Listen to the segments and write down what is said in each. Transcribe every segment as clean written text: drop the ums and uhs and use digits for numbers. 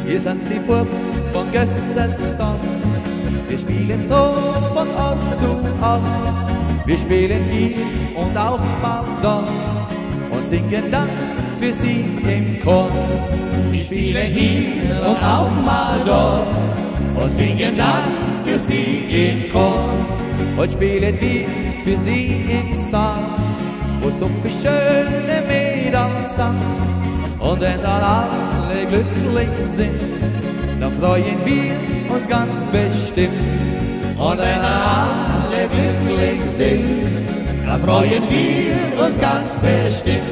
Wir sind die Buben von Gösselsdorf. Wir spielen so von Ort zu Ort. Wir spielen hier und auch mal dort und singen dann für sie im Chor. Wir spielen hier und auch mal dort und singen dann für sie im Chor. Und spielen wir für sie im Saal, wo so viele schöne Mädels sind. Und wenn dann alle glücklich sind, dann freuen wir uns ganz bestimmt. Und wenn dann alle glücklich sind, dann freuen wir uns ganz bestimmt.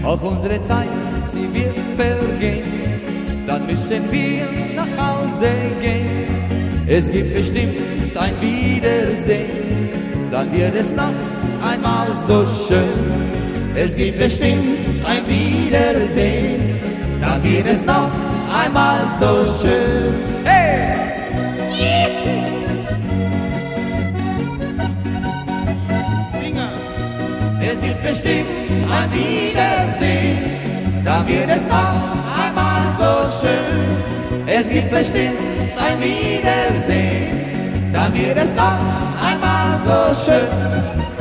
Auch unsere Zeit, sie wird vergehen, dann müssen wir nach Hause gehen. Es gibt bestimmt ein Wiedersehen, dann wird es noch einmal so schön. Es gibt bestimmt ein Wiedersehen, dann wird es noch einmal so schön. Hey! Es gibt bestimmt ein Wiedersehen, dann wird es noch einmal so schön. Es gibt bestimmt ein Wiedersehen, dann wird es noch einmal so schön.